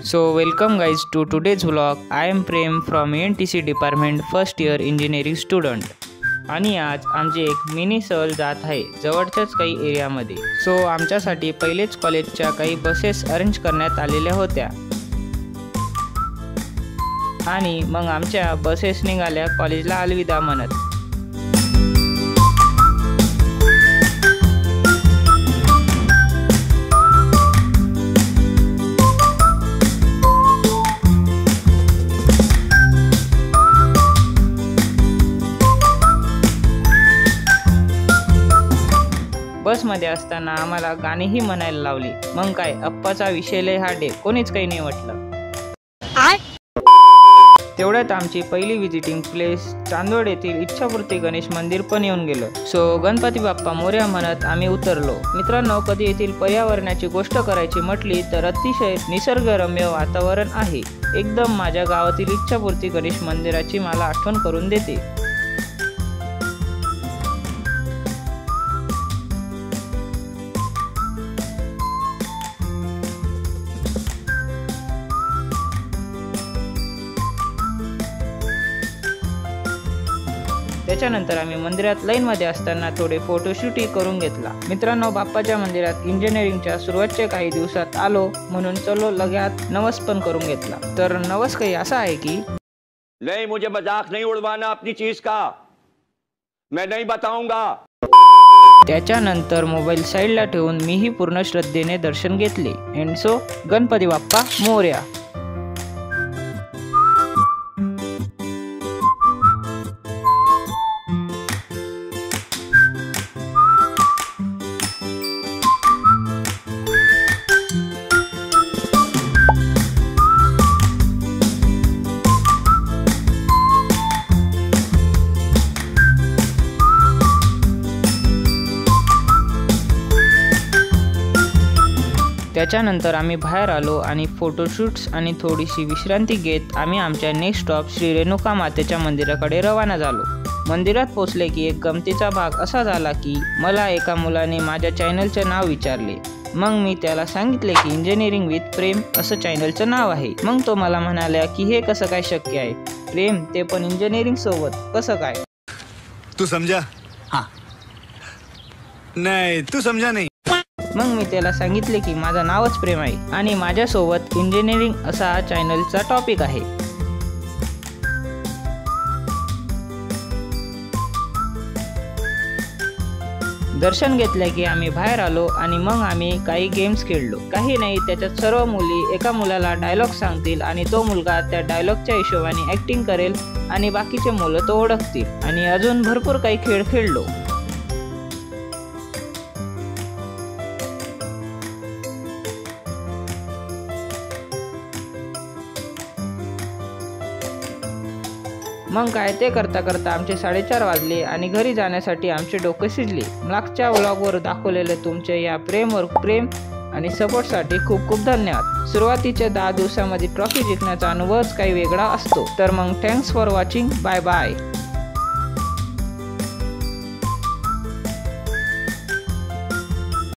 So welcome guys to today's vlog. I am Prem from ENTC department first year engineering student. आणि आज आमची एक mini सहल जात आहे जवळच्याच काही एरियामध्ये. सो आमच्यासाठी पहिलेच कॉलेजच्या काही बसेस अरेंज करण्यात आलेल्या होत्या आणि मग आमच्या बसेस निघाल्या कॉलेजला अलविदा म्हणत. बसमध्ये असताना आम्हाला गाणीही म्हणायला लावली. मग काय अप्पाचा विषय लय हार्ड आहे, कोणीच काही नाही म्हटलं. तेवढ्यात आमची पहिली विजिटिंग प्लेस चांदवड येथील इच्छापूर्ती गणेश मंदिर पण येऊन गेलो. सो गणपती बाप्पा मोरया म्हणत आम्ही उतरलो. मित्रांनो, कधी येथील पर्यावरणाची गोष्ट करायची म्हटली तर अतिशय निसर्गरम्य वातावरण आहे. एकदम माझ्या गावातील इच्छापूर्ती गणेश मंदिराची मला आठवण करून देते. त्याच्यानंतर आम्ही मंदिरात लाईनमध्ये असताना थोडे फोटोशूटही करून घेतला. मित्रांनो, बाप्पाच्या मंदिरात इंजिनिअरिंगच्या सुरुवातच्या काही दिवसात आलो म्हणून चलो लगेच नवस पण करून घेतला. तर नवस काही असा आहे की नहीं, मुझे मजाक नहीं उड़वाना अपनी चीज का, मैं नहीं बताऊंगा. त्याच्यानंतर मोबाईल साईडला ठेवून मीही पूर्ण श्रद्धेने दर्शन घेतले. And so Ganpati Bappa Morya. त्याच्यानंतर आम्ही बाहेर आलो आणि फोटोशूट्स आणि थोडीशी विश्रांती घेत आम्ही आमच्या नेक्स्ट स्टॉप श्री रेणुका मातेच्या मंदिराकडे रवाना झालो. मंदिरात पोचले की एक गमतीचा भाग असा झाला की मला एका मुलाने माझ्या चॅनलचे नाव विचारले. मग मी त्याला सांगितले की इंजिनिअरिंग विथ प्रेम असं चॅनलचं नाव आहे. मग तो मला म्हणाला की हे कसं काय शक्य आहे, प्रेम ते पण इंजिनिअरिंग सोबत कसं काय. तू समजा? हां. नाही, तू समजा नाही. मग मी त्याला सांगितले की माझं नावच प्रेम आहे आणि माझ्यासोबत इंजिनिअरिंग असा हा चॅनलचा टॉपिक आहे. दर्शन घेतले की आम्ही बाहेर आलो आणि मग आम्ही काही गेम्स खेळलो. काही नाही, त्याच्यात सर्व मुली एका मुलाला डायलॉग सांगतील आणि तो मुलगा त्या डायलॉगच्या हिशोबाने ॲक्टिंग करेल आणि बाकीचे मुलं तो ओळखतील आणि अजून भरपूर काही खेळ खेळलो. मग काय ते करता करता आमचे 4:30 वाजले आणि घरी जाण्यासाठी आमचे डोके शिजले. मागच्या व्लॉगवर दाखवलेले तुमचे या प्रेमवर प्रेम आणि सपोर्टसाठी खूप खूप धन्यवाद. सुरुवातीच्या 10 दिवसामध्ये ट्रॉफी जिंकण्याचा अनुभवच काही वेगळा असतो. तर मग thanks for watching. Bye bye.